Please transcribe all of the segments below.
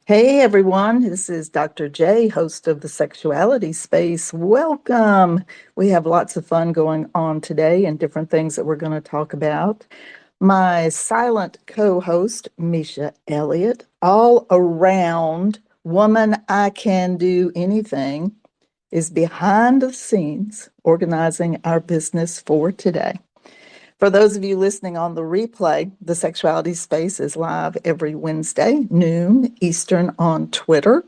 Hey everyone, this is Dr. J, host of the Sexuality Space. Welcome. We have lots of fun going on today and different things that we're going to talk about. My silent co host, Misha Elliott, all around woman, I can do anything, is behind the scenes organizing our business for today. For those of you listening on the replay, the Sexuality Space is live every Wednesday, noon Eastern on Twitter.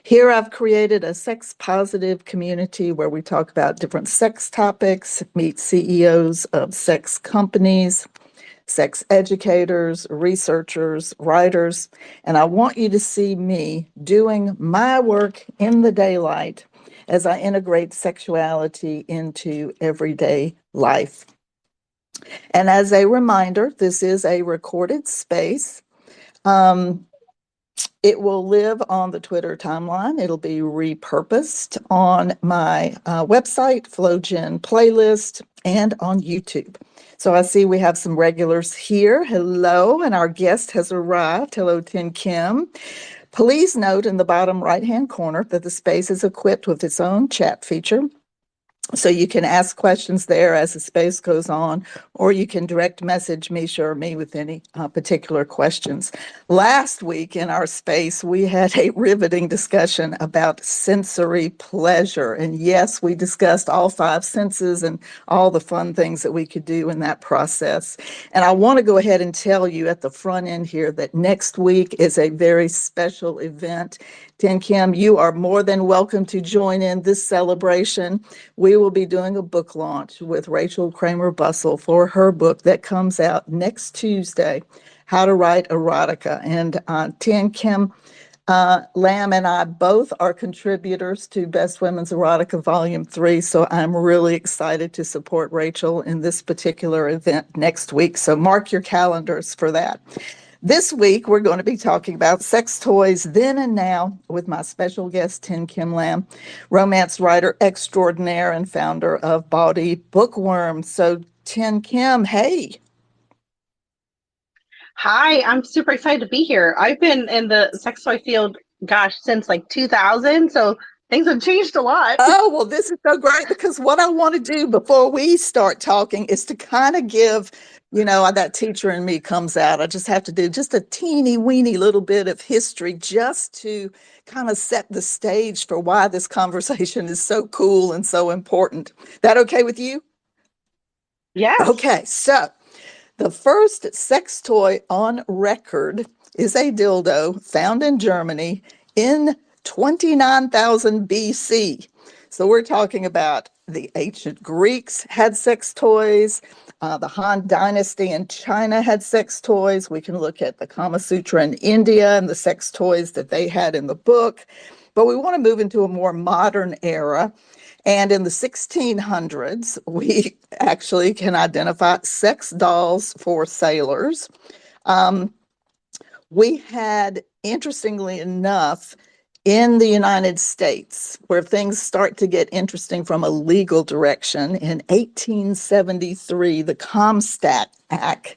Here I've created a sex positive community where we talk about different sex topics, meet CEOs of sex companies, sex educators, researchers, writers, and I want you to see me doing my work in the daylight as I integrate sexuality into everyday life. And as a reminder, this is a recorded space. It will live on the Twitter timeline. It'll be repurposed on my website, FlowGen playlist, and on YouTube. So I see we have some regulars here. Hello, and our guest has arrived. Hello, Tin Kim. Please note in the bottom right-hand corner that the space is equipped with its own chat feature. So you can ask questions there as the space goes on, or you can direct message Misha or me with any particular questions. Last week in our space, we had a riveting discussion about sensory pleasure. And yes, we discussed all five senses and all the fun things that we could do in that process. And I want to go ahead and tell you at the front end here that next week is a very special event. Tin Kim, you are more than welcome to join in this celebration. We will be doing a book launch with Rachel Kramer Bussell for her book that comes out next Tuesday, How to Write Erotica. And Tin Kim Lamb and I both are contributors to Best Women's Erotica Volume 3, so I'm really excited to support Rachel in this particular event next week. So mark your calendars for that. This week, we're going to be talking about sex toys then and now with my special guest, Tin Kim Lamb, romance writer extraordinaire and founder of Bawdy Bookworm. So, Tin Kim, hey. Hi, I'm super excited to be here. I've been in the sex toy field, gosh, since like 2000, so things have changed a lot. Oh, well, this is so great because what I want to do before we start talking is to kind of give, that teacher in me comes out. I just have to do just a teeny weeny little bit of history just to kind of set the stage for why this conversation is so cool and so important. That okay with you? Yes. Okay, so the first sex toy on record is a dildo found in Germany in 29,000 BC. So we're talking about the ancient Greeks had sex toys. The Han Dynasty in China had sex toys. We can look at the Kama Sutra in India and the sex toys that they had in the book. But we want to move into a more modern era. And in the 1600s, we actually can identify sex dolls for sailors. Um, we had, interestingly enough, in the United States, where things start to get interesting from a legal direction, in 1873, the Comstock Act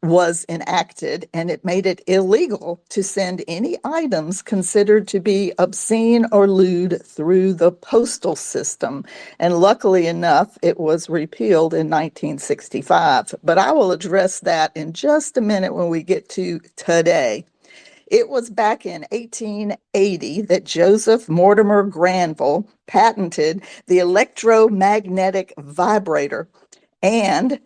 was enacted, and it made it illegal to send any items considered to be obscene or lewd through the postal system. And luckily enough, it was repealed in 1965. But I will address that in just a minute when we get to today. It was back in 1880 that Joseph Mortimer Granville patented the electromagnetic vibrator. And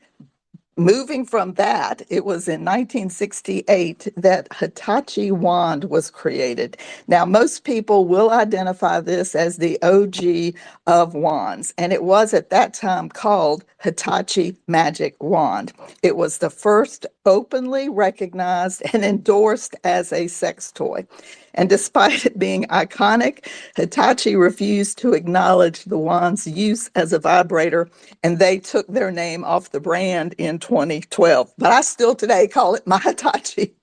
moving from that, it was in 1968 that Hitachi wand was created. Now, most people will identify this as the OG of wands, and it was at that time called Hitachi Magic Wand. It was the first openly recognized and endorsed as a sex toy. And despite it being iconic, Hitachi refused to acknowledge the wand's use as a vibrator, and they took their name off the brand in 2012. But I still today call it my Hitachi.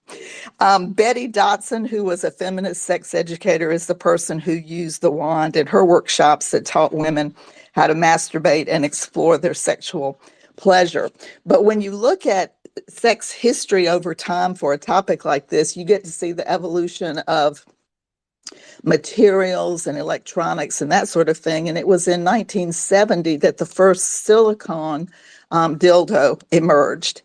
Betty Dotson, who was a feminist sex educator, is the person who used the wand in her workshops that taught women how to masturbate and explore their sexual pleasure. But when you look at sex history over time for a topic like this, you get to see the evolution of materials and electronics and that sort of thing. And it was in 1970 that the first silicone dildo emerged.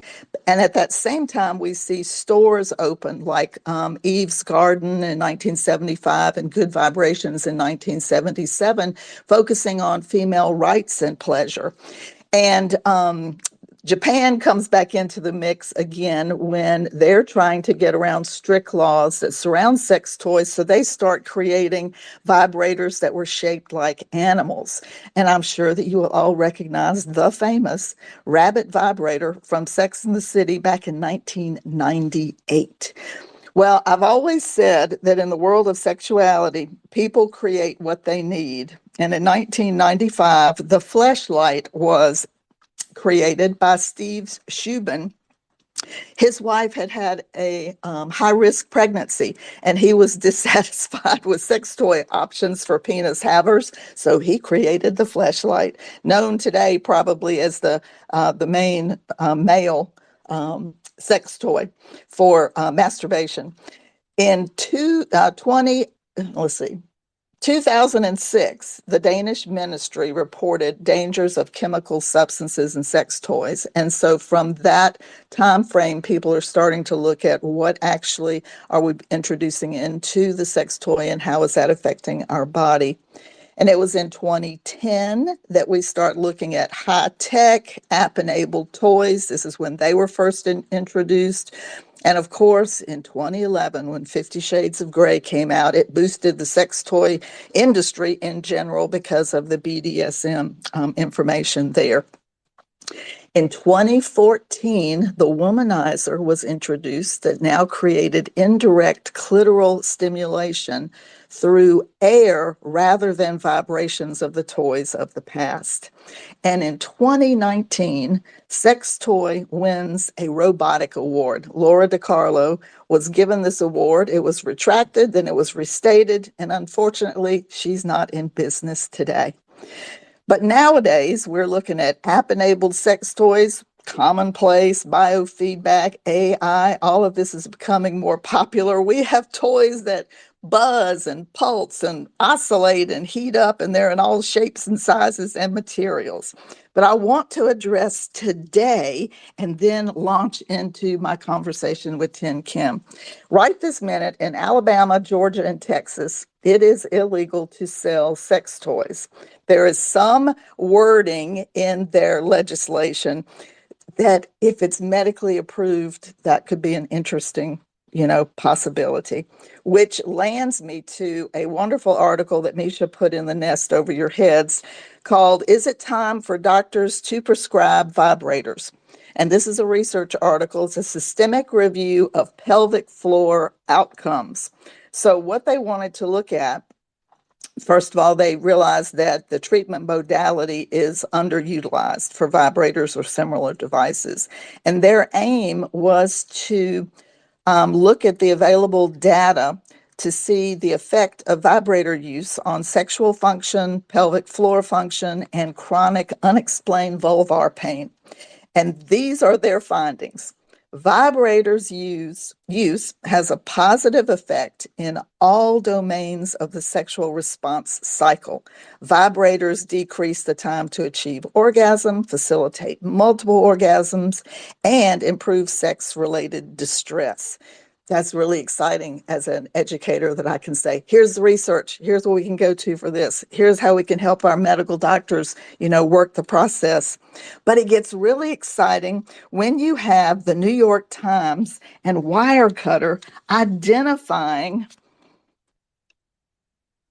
And at that same time, we see stores open like Eve's Garden in 1975 and Good Vibrations in 1977, focusing on female rights and pleasure. And Japan comes back into the mix again when they're trying to get around strict laws that surround sex toys. So they start creating vibrators that were shaped like animals. And I'm sure that you will all recognize the famous rabbit vibrator from Sex and the City back in 1998. Well, I've always said that in the world of sexuality, people create what they need. And in 1995, the Fleshlight was created by Steve Shubin. His wife had had a high-risk pregnancy, and he was dissatisfied with sex toy options for penis havers, so he created the Fleshlight, known today probably as the main male sex toy for masturbation. In 2006, the Danish ministry reported dangers of chemical substances in sex toys. And so from that time frame, people are starting to look at what actually are we introducing into the sex toy and how is that affecting our body. And it was in 2010 that we start looking at high-tech app-enabled toys. This is when they were first introduced. And of course, in 2011, when 50 Shades of Grey came out, it boosted the sex toy industry in general because of the BDSM information there. In 2014, the Womanizer was introduced that now created indirect clitoral stimulation through air rather than vibrations of the toys of the past. And in 2019, Sex Toy wins a robotic award. Laura DiCarlo was given this award. It was retracted, then it was restated, and unfortunately, she's not in business today. But nowadays, we're looking at app-enabled sex toys, commonplace, biofeedback, AI. All of this is becoming more popular. We have toys that buzz and pulse and oscillate and heat up, and they're in all shapes and sizes and materials. But I want to address today and then launch into my conversation with Tin Kim. Right this minute in Alabama, Georgia, and Texas, it is illegal to sell sex toys. There is some wording in their legislation that if it's medically approved, that could be an interesting possibility, which lands me to a wonderful article that Misha put in the nest over your heads called, "Is It Time for Doctors to Prescribe Vibrators?" And this is a research article. It's a systemic review of pelvic floor outcomes. So what they wanted to look at, first of all, they realized that the treatment modality is underutilized for vibrators or similar devices. And their aim was to look at the available data to see the effect of vibrator use on sexual function, pelvic floor function, and chronic unexplained vulvar pain. And these are their findings. Vibrators use has a positive effect in all domains of the sexual response cycle. Vibrators decrease the time to achieve orgasm, facilitate multiple orgasms, and improve sex-related distress. That's really exciting as an educator that I can say, here's the research, here's what we can go to for this, here's how we can help our medical doctors, work the process. But it gets really exciting when you have the New York Times and Wirecutter identifying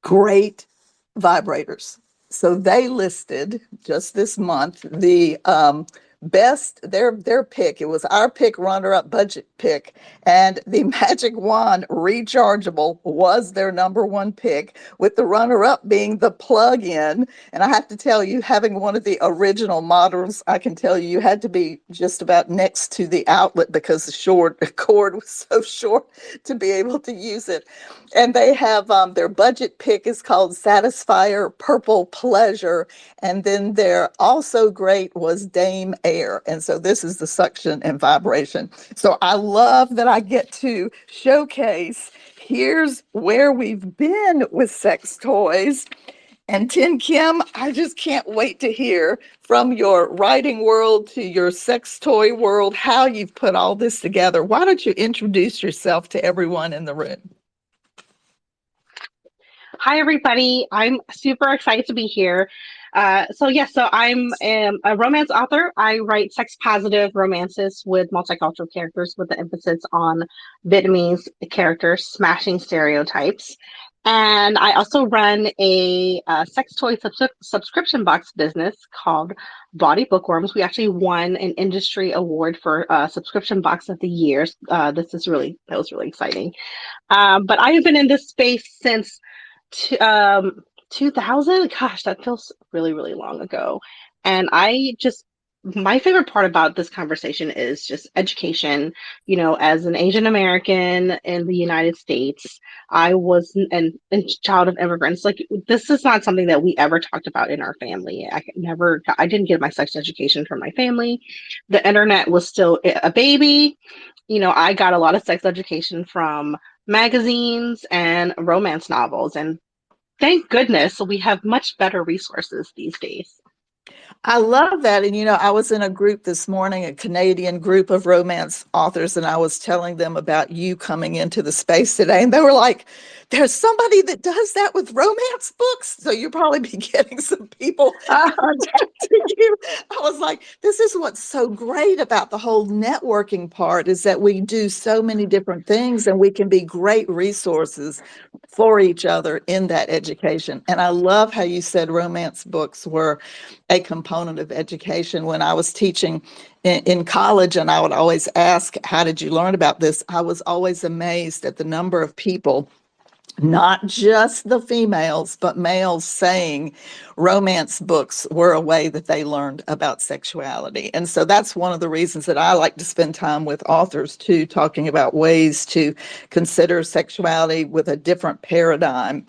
great vibrators. So they listed just this month the best, their pick. It was our pick, runner-up budget pick, and the Magic Wand rechargeable was their number one pick, with the runner-up being the plug-in. And I have to tell you, having one of the original models, I can tell you had to be just about next to the outlet because the cord was so short to be able to use it. And they have their budget pick is called Satisfier Purple Pleasure, and then their also great was Dame air. And so this is the suction and vibration. So I love that I get to showcase here's where we've been with sex toys. And Tin Kim, I just can't wait to hear from your writing world to your sex toy world how you've put all this together. Why don't you introduce yourself to everyone in the room? Hi, everybody. I'm super excited to be here. So I'm a romance author. I write sex positive romances with multicultural characters with the emphasis on Vietnamese characters smashing stereotypes. And I also run a sex toy subscription box business called Body Bookworms. We actually won an industry award for subscription box of the year. That was really exciting. But I have been in this space since t- um 2000. Gosh, that feels really, really long ago. And my favorite part about this conversation is just education. As an Asian American in the United States, I was an child of immigrants. Like, this is not something that we ever talked about in our family. I didn't get my sex education from my family. The internet was still a baby. I got a lot of sex education from magazines and romance novels. And thank goodness we have much better resources these days. I love that. And, I was in a group this morning, a Canadian group of romance authors, and I was telling them about you coming into the space today. And they were like, there's somebody that does that with romance books. So you'll probably be getting some people contacting you. I was like, this is what's so great about the whole networking part is that we do so many different things and we can be great resources for each other in that education. And I love how you said romance books were a component of education. When I was teaching in college, and I would always ask, how did you learn about this? I was always amazed at the number of people, not just the females, but males, saying romance books were a way that they learned about sexuality. And so that's one of the reasons that I like to spend time with authors too, talking about ways to consider sexuality with a different paradigm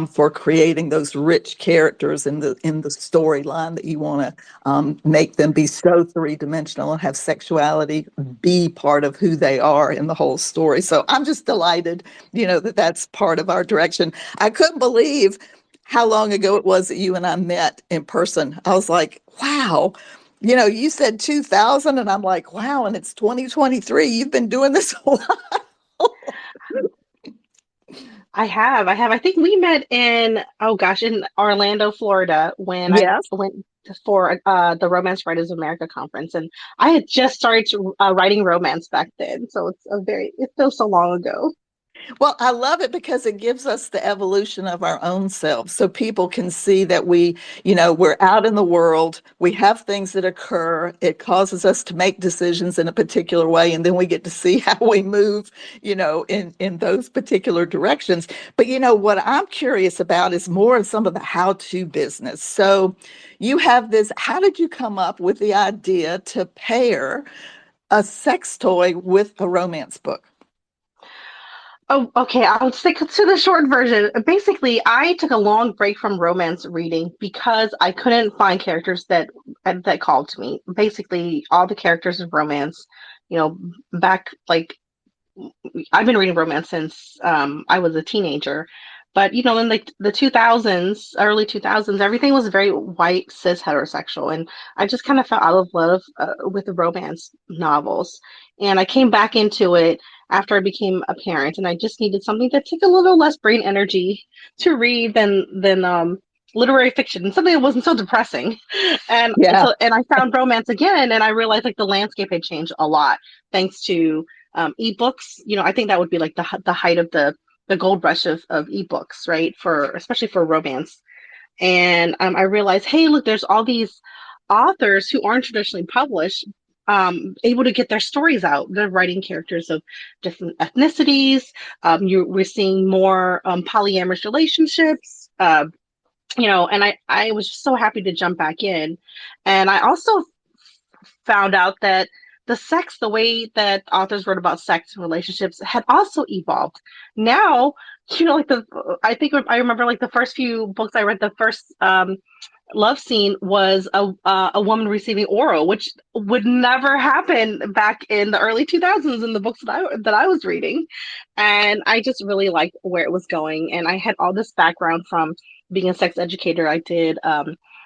for creating those rich characters in the storyline that you want to make them be so three-dimensional and have sexuality be part of who they are in the whole story. So I'm just delighted, that that's part of our direction. I couldn't believe how long ago it was that you and I met in person. I was like, wow. You said 2000, and I'm like, wow, and it's 2023. You've been doing this a while. I have. I think we met in Orlando, Florida, when I Yes. went for the Romance Writers of America conference, and I had just started writing romance back then. So it feels so long ago. Well, I love it because it gives us the evolution of our own selves so people can see that we're out in the world, we have things that occur, it causes us to make decisions in a particular way, and then we get to see how we move, in those particular directions. But what I'm curious about is more of some of the how-to business. So you have this, how did you come up with the idea to pair a sex toy with a romance book? Oh, okay. I'll stick to the short version. Basically, I took a long break from romance reading because I couldn't find characters that called to me. Basically, all the characters of romance, you know, back like I've been reading romance since I was a teenager. But in like the 2000s, early 2000s, everything was very white, cis, heterosexual, and I just kind of fell out of love with the romance novels. And I came back into it after I became a parent, and I just needed something that took a little less brain energy to read than literary fiction, and something that wasn't so depressing. And Yeah. I found romance again, and I realized like the landscape had changed a lot thanks to ebooks. I think that would be like the height of the gold rush of ebooks, right? Especially for romance. And I realized, hey, look, there's all these authors who aren't traditionally published, able to get their stories out. They're writing characters of different ethnicities. We're seeing more polyamorous relationships. And I was just so happy to jump back in. And I also found out that the way that authors wrote about sex and relationships had also evolved. Now, like I think I remember like the first few books I read, the first love scene was a woman receiving oral, which would never happen back in the early 2000s in the books that I was reading. And I just really liked where it was going. And I had all this background from being a sex educator.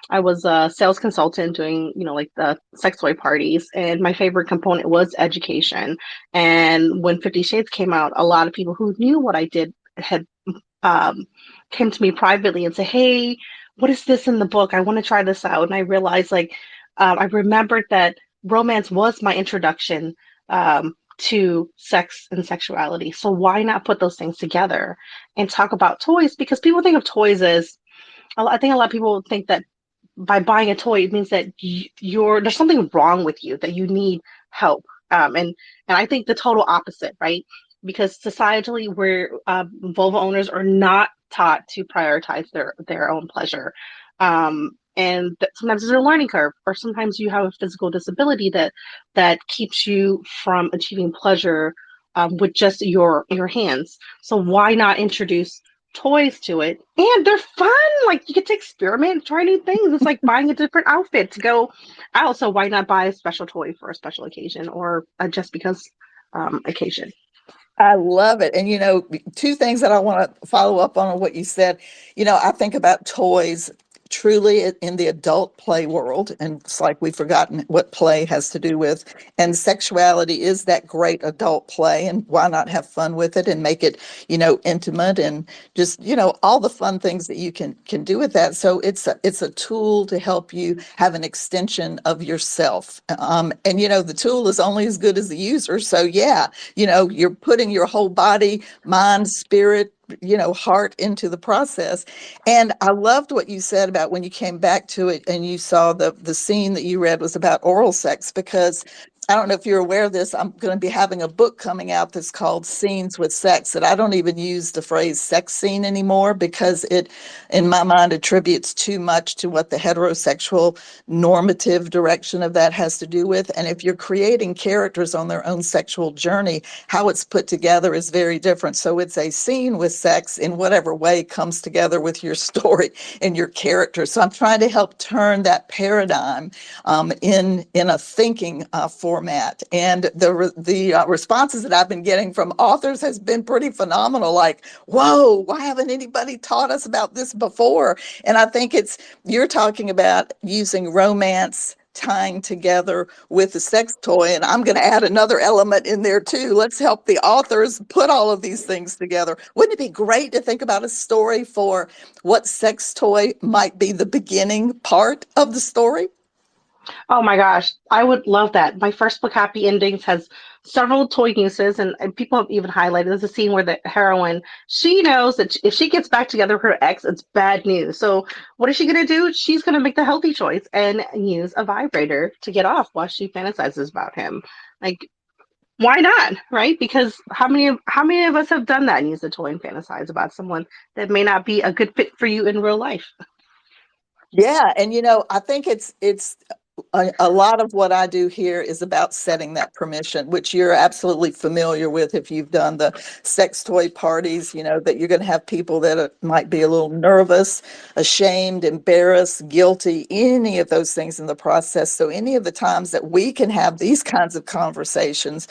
I was a sales consultant doing, like the sex toy parties, and my favorite component was education. And when 50 Shades came out, a lot of people who knew what I did had um, came to me privately and say, "Hey, what is this in the book? I want to try this out." And I realized, I remembered that romance was my introduction to sex and sexuality. So why not put those things together and talk about toys? Because people think of toys as, I think a lot of people think that by buying a toy, it means that there's something wrong with you, that you need help. And I think the total opposite, right? Because societally, we're vulva owners are not taught to prioritize their own pleasure. Sometimes there's a learning curve, or sometimes you have a physical disability that keeps you from achieving pleasure with just your hands. So why not introduce toys to it? And they're fun. Like, you get to experiment, try new things. It's like buying a different outfit to go out. So why not buy a special toy for a special occasion, or just because occasion? I love it. And, two things that I want to follow up on what you said. I think about toys truly in the adult play world. And it's like we've forgotten what play has to do with. And sexuality is that great adult play. And why not have fun with it and make it, intimate and just, all the fun things that you can do with that. So it's a tool to help you have an extension of yourself. And, the tool is only as good as the user. So, yeah, you're putting your whole body, mind, spirit, heart into the process. And I loved what you said about when you came back to it and you saw the scene that you read was about oral sex, because I don't know if you're aware of this. I'm going to be having a book coming out that's called Scenes with Sex, that I don't even use the phrase sex scene anymore, because it, in my mind, attributes too much to what the heterosexual normative direction of that has to do with. And if you're creating characters on their own sexual journey, how it's put together is very different. So it's a scene with sex in whatever way comes together with your story and your character. So I'm trying to help turn that paradigm in a thinking format. And the responses that I've been getting from authors has been pretty phenomenal. Like, whoa, why haven't anybody taught us about this before? And I think you're talking about using romance tying together with the sex toy. And I'm going to add another element in there too. Let's help the authors put all of these things together. Wouldn't it be great to think about a story for what sex toy might be the beginning part of the story? Oh my gosh, I would love that. My first book, Happy Endings, has several toy uses, and people have even highlighted there's a scene where the heroine, she knows that if she gets back together with her ex, it's bad news. So what is she gonna do? She's gonna make the healthy choice and use a vibrator to get off while she fantasizes about him. Like, why not? Right? Because how many of us have done that and used a toy and fantasize about someone that may not be a good fit for you in real life? Yeah, and I think it's a lot of what I do here is about setting that permission, which you're absolutely familiar with if you've done the sex toy parties, that you're going to have people that might be a little nervous, ashamed, embarrassed, guilty, any of those things in the process. So any of the times that we can have these kinds of conversations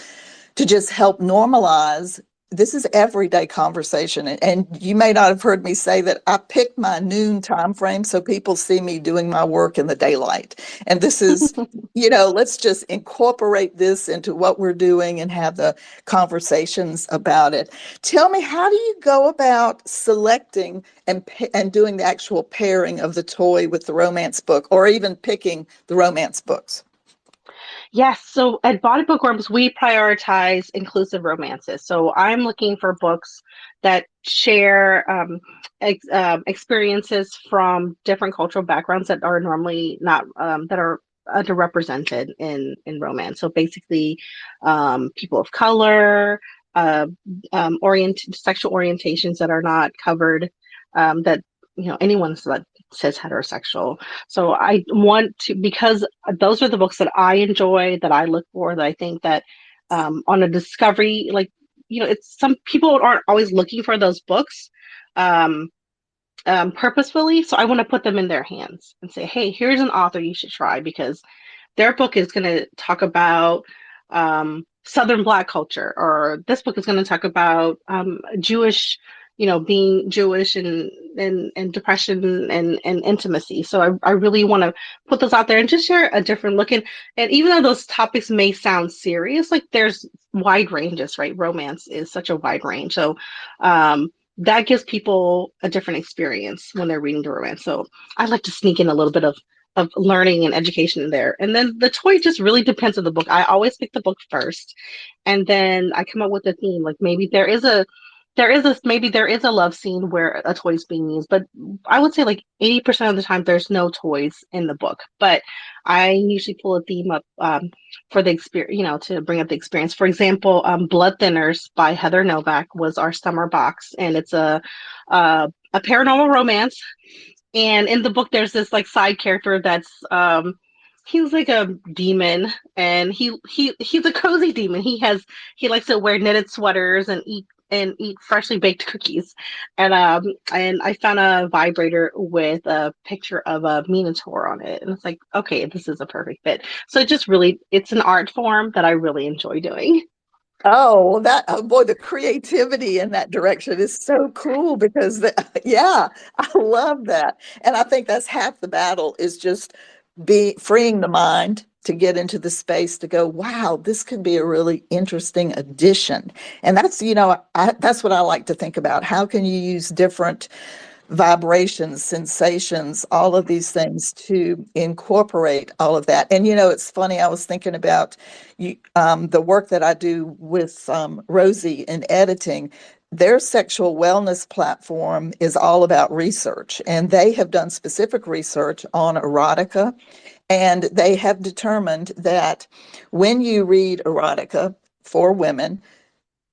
to just help normalize, this is everyday conversation. And you may not have heard me say that I pick my noon time frame so people see me doing my work in the daylight. And this is, let's just incorporate this into what we're doing and have the conversations about it. Tell me, how do you go about selecting and doing the actual pairing of the toy with the romance book, or even picking the romance books? Yes, so at Body Bookworms, we prioritize inclusive romances. So I'm looking for books that share experiences from different cultural backgrounds that are normally not that are underrepresented in romance. So basically, people of color, uh, sexual orientations that are not covered, that anyone that says heterosexual. So I want to, because those are the books that I enjoy, that I look for, that I think that on a discovery, like, it's some people aren't always looking for those books. Um, purposefully. So I want to put them in their hands and say, hey, here's an author you should try, because their book is going to talk about Southern Black culture, or this book is going to talk about Jewish, being Jewish and depression and intimacy. So I really want to put those out there and just share a different look. And even though those topics may sound serious, like there's wide ranges, right? Romance is such a wide range. So that gives people a different experience when they're reading the romance. So I like to sneak in a little bit of learning and education in there. And then the toy just really depends on the book. I always pick the book first, and then I come up with a theme. Like maybe there is a love scene where a toy is being used, but I would say like 80% of the time there's no toys in the book. But I usually pull a theme up for the experience, to bring up the experience. For example, Blood Thinners by Heather Novak was our summer box, and it's a paranormal romance. And in the book, there's this like side character that's he's like a demon, and he's a cozy demon. He likes to wear knitted sweaters and eat freshly baked cookies. And I found a vibrator with a picture of a minotaur on it, and it's like, okay, this is a perfect fit. So it's an art form that I really enjoy doing. Oh, well, boy, the creativity in that direction is so cool because, yeah, I love that. And I think that's half the battle is just be freeing the mind to get into the space to go, wow, this could be a really interesting addition. And that's what I like to think about. How can you use different vibrations, sensations, all of these things to incorporate all of that? And it's funny, I was thinking about the work that I do with Rosie in editing. Their sexual wellness platform is all about research, and they have done specific research on erotica. And they have determined that when you read erotica for women,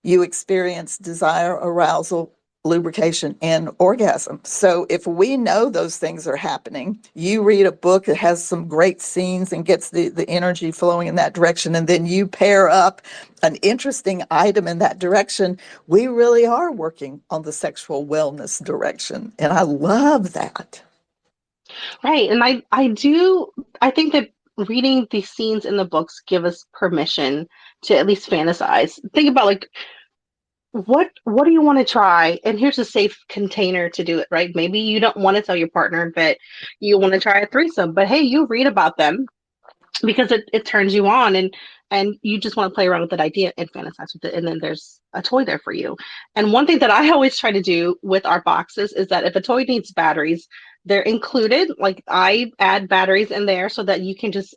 you experience desire, arousal, lubrication, and orgasm. So if we know those things are happening, you read a book that has some great scenes and gets the energy flowing in that direction, and then you pair up an interesting item in that direction, we really are working on the sexual wellness direction. And I love that. Right. And I think that reading these scenes in the books give us permission to at least fantasize. Think about like what do you want to try? And here's a safe container to do it, right? Maybe you don't want to tell your partner that you want to try a threesome, but hey, you read about them because it turns you on, and you just want to play around with that idea and fantasize with it, and then there's a toy there for you. And one thing that I always try to do with our boxes is that if a toy needs batteries, they're included. Like I add batteries in there so that you can just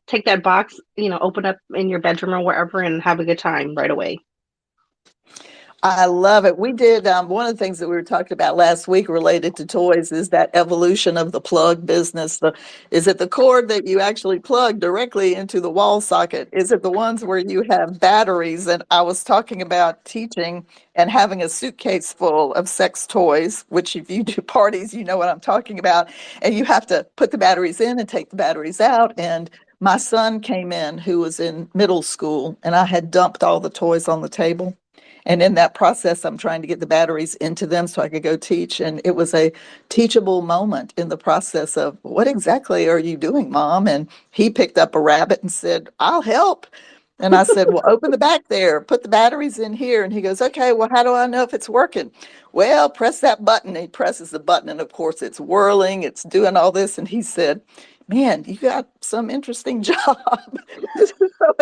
take that box, open up in your bedroom or wherever and have a good time right away. I love it. We did one of the things that we were talking about last week related to toys is that evolution of the plug business. Is it the cord that you actually plug directly into the wall socket? Is it the ones where you have batteries? And I was talking about teaching and having a suitcase full of sex toys, which if you do parties, you know what I'm talking about. And you have to put the batteries in and take the batteries out. And my son came in who was in middle school, and I had dumped all the toys on the table. And in that process, I'm trying to get the batteries into them so I could go teach. And it was a teachable moment in the process of, what exactly are you doing, Mom? And he picked up a rabbit and said, I'll help. And I said, well, open the back there, put the batteries in here. And he goes, okay, well, how do I know if it's working? Well, press that button. And he presses the button. And of course, it's whirling, it's doing all this. And he said, man, you got some interesting job. So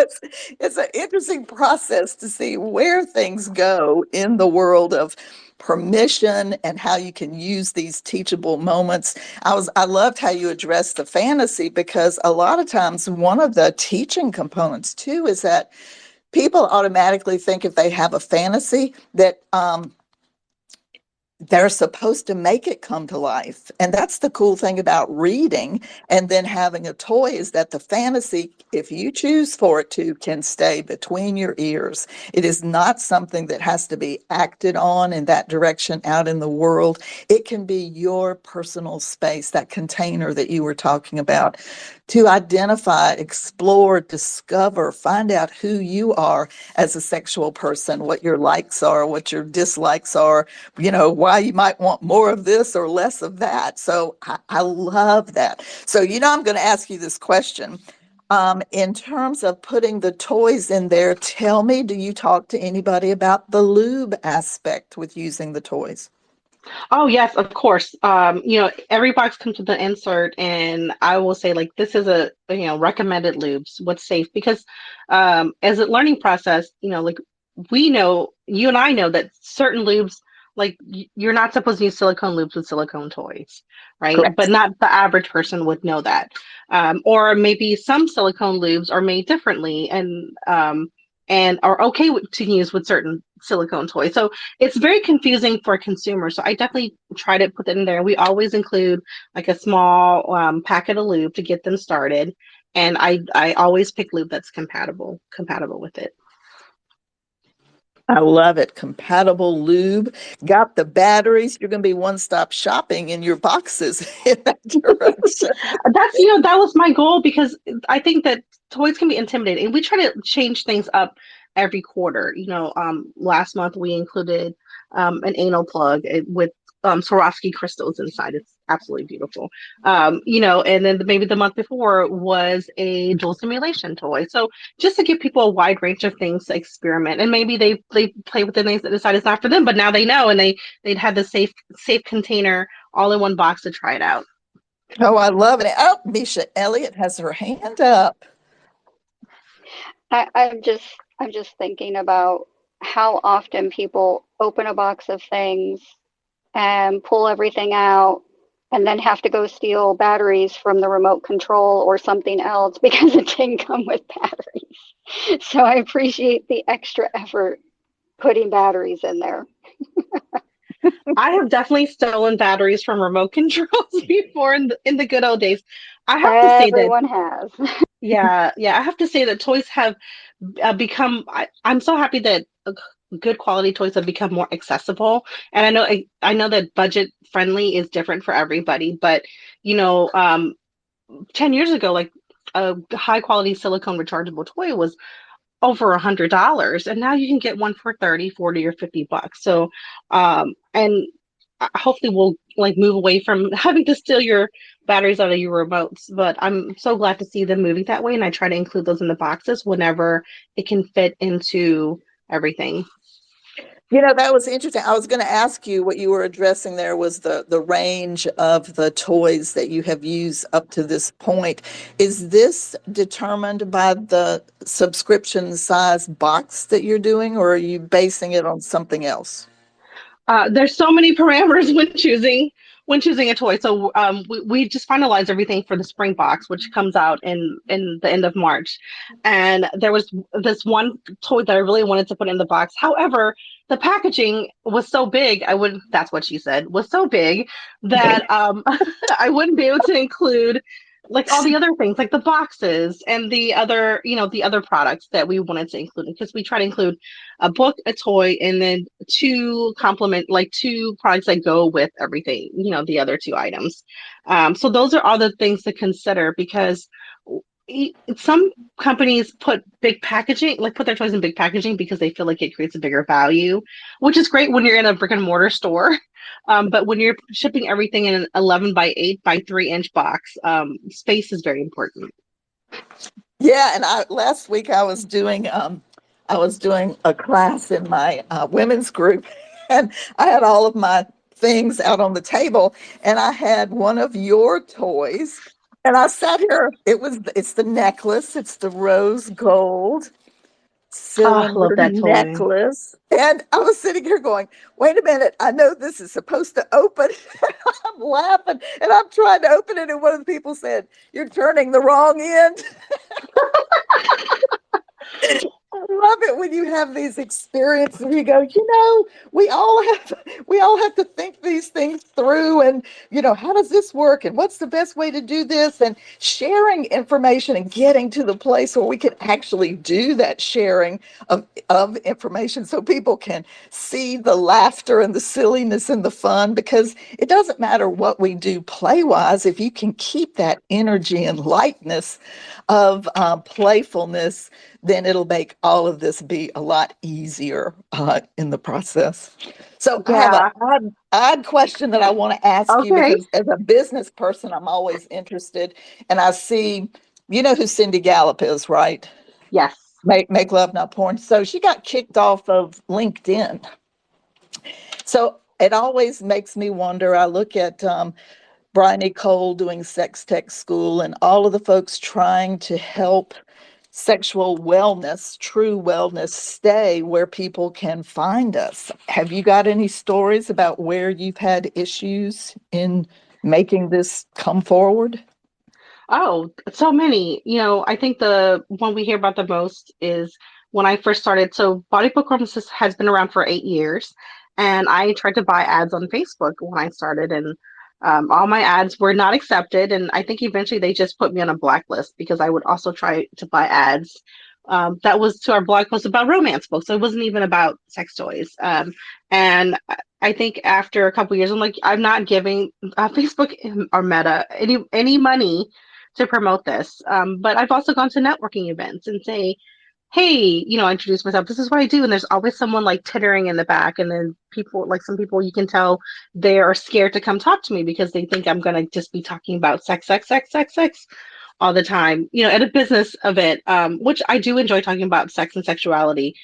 it's an interesting process to see where things go in the world of permission and how you can use these teachable moments. I loved how you addressed the fantasy, because a lot of times one of the teaching components too is that people automatically think if they have a fantasy that they're supposed to make it come to life. And that's the cool thing about reading and then having a toy, is that the fantasy, if you choose for it to, can stay between your ears. It is not something that has to be acted on in that direction out in the world. It can be your personal space, that container that you were talking about. to identify, explore, discover, find out who you are as a sexual person, what your likes are, what your dislikes are, why you might want more of this or less of that. So I love that. So, I'm going to ask you this question. In terms of putting the toys in there, tell me, do you talk to anybody about the lube aspect with using the toys? Oh yes, of course. Every box comes with an insert, and I will say like this is a recommended lubes, what's safe because as a learning process, like we know you and I know that certain lubes like you're not supposed to use silicone lubes with silicone toys, right? But Correct. not the average person would know that. Or maybe some silicone lubes are made differently and are okay to use with certain silicone toys. So it's very confusing for consumers. So I definitely try to put that in there. We always include like a small packet of lube to get them started, and I always pick lube that's compatible with it. I love it. Compatible lube. Got the batteries. You're going to be one-stop shopping in your boxes in that direction. That was my goal because I think that toys can be intimidating. We try to change things up every quarter. Last month we included an anal plug with Swarovski crystals inside. It's absolutely beautiful. And then maybe the month before was a dual simulation toy. So just to give people a wide range of things to experiment, and maybe they play with the things that decide it's not for them, but now they know, and they'd have the safe container all in one box to try it out. Oh, I love it. Oh, Misha Elliott has her hand up. I'm just thinking about how often people open a box of things and pull everything out and then have to go steal batteries from the remote control or something else because it didn't come with batteries. So I appreciate the extra effort putting batteries in there. I have definitely stolen batteries from remote controls before in the good old days. I have to say that, Everyone has. yeah, I have to say that toys have become. I'm so happy that good quality toys have become more accessible. And I know that budget friendly is different for everybody, but you know, um, 10 years ago, like a high quality silicone rechargeable toy was over $100, and now you can get one for 30, 40, or $50. So and hopefully we'll like move away from having to steal your batteries out of your remotes, but I'm so glad to see them moving that way, and I try to include those in the boxes whenever it can fit into everything. That was interesting. I was going to ask you what you were addressing there was the range of the toys that you have used up to this point. Is this determined by the subscription size box that you're doing, or are you basing it on something else? There's so many parameters when choosing a toy. So we just finalized everything for the spring box, which comes out in the end of March. And there was this one toy that I really wanted to put in the box. However, the packaging was so big, that's what she said, was so big that I wouldn't be able to include like all the other things, like the boxes and the other products that we wanted to include, because we try to include a book, a toy, and then two products that go with everything, the other two items. So those are all the things to consider, because some companies put big packaging, like put their toys in big packaging because they feel like it creates a bigger value, which is great when you're in a brick and mortar store. But when you're shipping everything in an 11 by 8 by 3-inch box, space is very important. Yeah, and last week I was doing a class in my women's group, and I had all of my things out on the table, and I had one of your toys, and I sat here. It's the necklace. It's the rose gold Oh, love cylinder that toy. necklace. And I was sitting here going, wait a minute, I know this is supposed to open. I'm laughing and I'm trying to open it. And one of the people said, you're turning the wrong end. I love it when you have these experiences and you go, we all have to think these things through, and how does this work and what's the best way to do this, and sharing information and getting to the place where we can actually do that sharing of information so people can see the laughter and the silliness and the fun, because it doesn't matter what we do play wise if you can keep that energy and lightness of playfulness, then it'll make all of this be a lot easier in the process. So I have Yeah. an odd question that I want to ask you, Okay. because as a business person, I'm always interested, and I see, you know who Cindy Gallop is, right? Yes. Make Love Not Porn. So she got kicked off of LinkedIn. So it always makes me wonder. I look at Bryony Cole doing Sex Tech School and all of the folks trying to help sexual wellness, true wellness, stay where people can find us. Have you got any stories about where you've had issues in making this come forward? Oh, so many. I think the one we hear about the most is when I first started. So Body Bookworm has been around for 8 years, and I tried to buy ads on Facebook when I started, and all my ads were not accepted. And I think eventually they just put me on a blacklist because I would also try to buy ads. That was to our blog post about romance books. So it wasn't even about sex toys. And I think after a couple years, I'm like, I'm not giving Facebook or Meta any money to promote this. But I've also gone to networking events and say, hey, introduce myself. This is what I do. And there's always someone like tittering in the back. And then people, like some people, you can tell they are scared to come talk to me because they think I'm going to just be talking about sex, sex, sex, sex, sex all the time, at a business event, which I do enjoy talking about sex and sexuality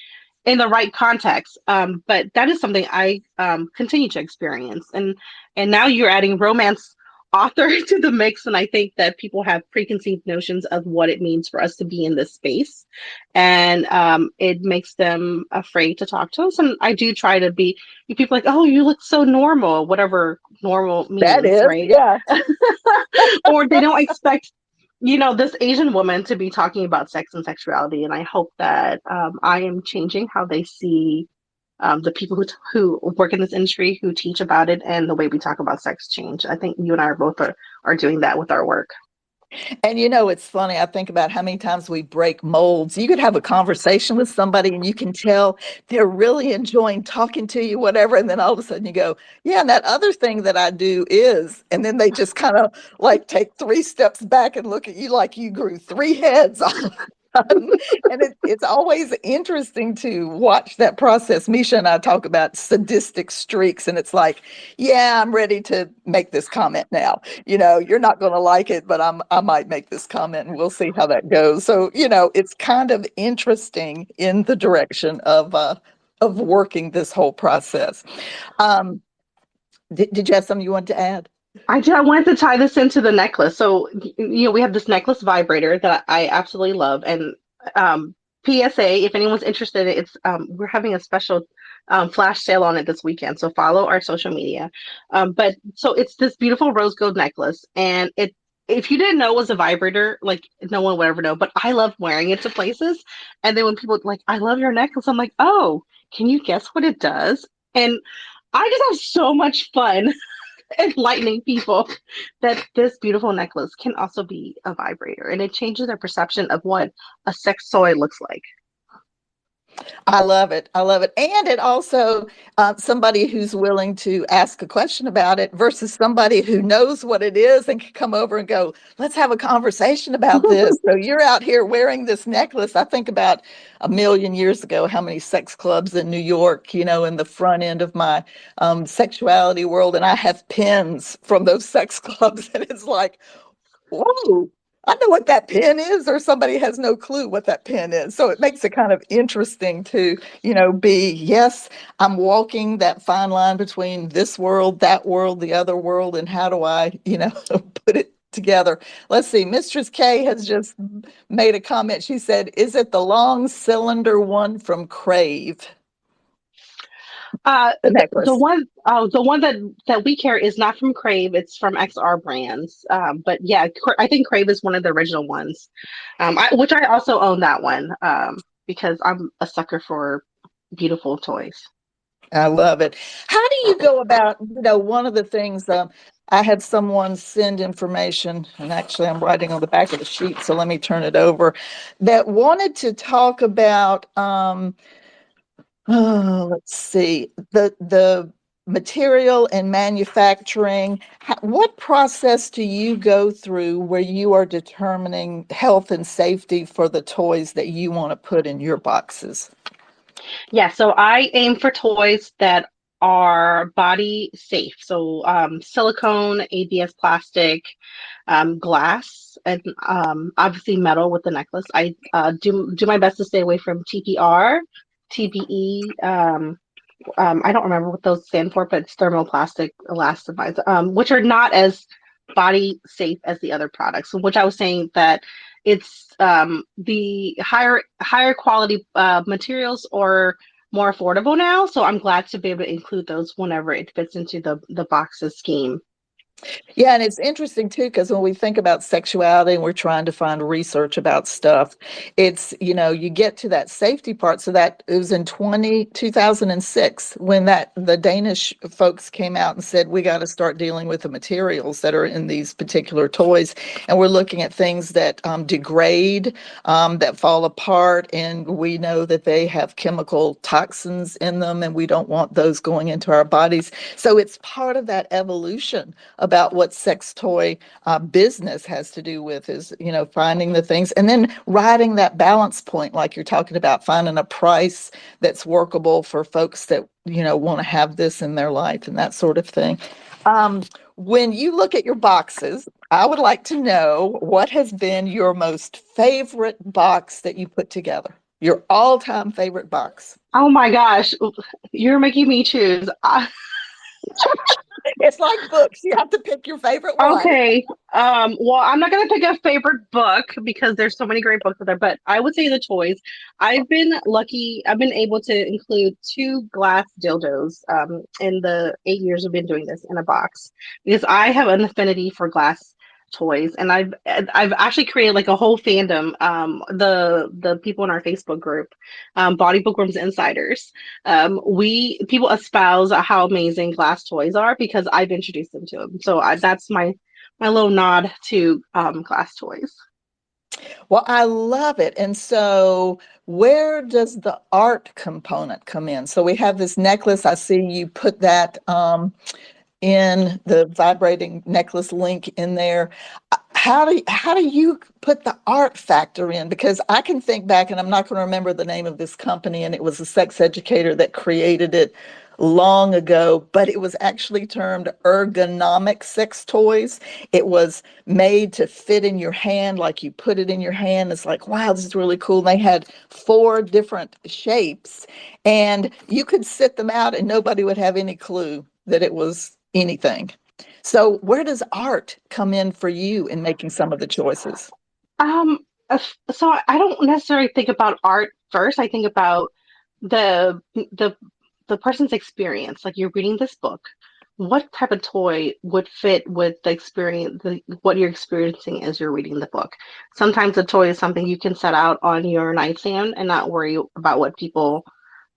in the right context. But that is something I continue to experience. And now you're adding romance author to the mix, and I think that people have preconceived notions of what it means for us to be in this space, and it makes them afraid to talk to us. And I do try to be people like, oh, you look so normal, whatever normal That means, is, right? yeah. Or they don't expect this Asian woman to be talking about sex and sexuality. And I hope that I am changing how they see the people who work in this industry, who teach about it, and the way we talk about sex change. I think you and I are doing that with our work. And it's funny. I think about how many times we break molds. You could have a conversation with somebody and you can tell they're really enjoying talking to you, whatever. And then all of a sudden you go, yeah, and that other thing that I do is, and then they just kind of like take 3 steps back and look at you like you grew 3 heads on. And it's always interesting to watch that process. Misha and I talk about sadistic streaks, and it's like, yeah, I'm ready to make this comment now. You're not going to like it, but I might make this comment, and we'll see how that goes. So, it's kind of interesting in the direction of working this whole process. Did you have something you wanted to add? I wanted to tie this into the necklace. So, we have this necklace vibrator that I absolutely love. And PSA, if anyone's interested, it's we're having a special flash sale on it this weekend. So follow our social media. But so it's this beautiful rose gold necklace, and if you didn't know it was a vibrator, like no one would ever know. But I love wearing it to places. And then when people are like, I love your necklace, I'm like, oh, can you guess what it does? And I just have so much fun enlightening people that this beautiful necklace can also be a vibrator, and it changes their perception of what a sex toy looks like. I love it. I love it. And it also, somebody who's willing to ask a question about it versus somebody who knows what it is and can come over and go, let's have a conversation about this. So you're out here wearing this necklace. I think about a million years ago, how many sex clubs in New York, in the front end of my sexuality world. And I have pins from those sex clubs. And it's like, whoa. I know what that pen is, or somebody has no clue what that pen is. So it makes it kind of interesting to, yes, I'm walking that fine line between this world, that world, the other world, and how do I, put it together. Let's see. Mistress K has just made a comment. She said, is it the long cylinder one from Crave? The necklace. The one that we carry is not from Crave. It's from XR Brands. But yeah, I think Crave is one of the original ones, which I also own that one because I'm a sucker for beautiful toys. I love it. How do you go about, one of the things, I had someone send information, and actually I'm writing on the back of the sheet, so let me turn it over, that wanted to talk about, let's see, the material and manufacturing. What process do you go through where you are determining health and safety for the toys that you want to put in your boxes? Yeah, so I aim for toys that are body safe. So silicone, ABS plastic, glass, and obviously metal with the necklace. I do my best to stay away from TPR, TPE. I don't remember what those stand for, but it's thermoplastic elastomers, which are not as body safe as the other products. Which I was saying that it's the higher quality materials or more affordable now. So I'm glad to be able to include those whenever it fits into the boxes scheme. Yeah, and it's interesting too, because when we think about sexuality and we're trying to find research about stuff, it's, you get to that safety part. So that it was in 2006 when the Danish folks came out and said, we got to start dealing with the materials that are in these particular toys. And we're looking at things that degrade, that fall apart. And we know that they have chemical toxins in them, and we don't want those going into our bodies. So it's part of that evolution about what sex toy business has to do with is, finding the things and then riding that balance point, like you're talking about, finding a price that's workable for folks that, want to have this in their life and that sort of thing. When you look at your boxes, I would like to know what has been your most favorite box that you put together, your all-time favorite box. Oh my gosh, you're making me choose. It's like books. You have to pick your favorite one. Okay. Well, I'm not gonna pick a favorite book because there's so many great books out there, but I would say the toys. I've been lucky, I've been able to include two glass dildos in the 8 years we've been doing this in a box because I have an affinity for glass toys and I've actually created like a whole fandom, the people in our Facebook group, Body Bookworms Insiders. We people espouse how amazing glass toys are because I've introduced them to them. So that's my little nod to glass toys. Well, I love it. And so, where does the art component come in? So, we have this necklace. I see you put that in the vibrating necklace link in there. How do you put the art factor in? Because I can think back, and I'm not going to remember the name of this company, and it was a sex educator that created it long ago, but it was actually termed ergonomic sex toys. It was made to fit in your hand, like you put it in your hand. It's like, wow, this is really cool. And they had 4 different shapes, and you could sit them out, and nobody would have any clue that it was anything. So, where does art come in for you in making some of the choices? Um, so I don't necessarily think about art first. I think about the the the person's experience. Like you're reading this book, what type of toy would fit with the experience, what you're experiencing as you're reading the book? Sometimes a toy is something you can set out on your nightstand and not worry about what people,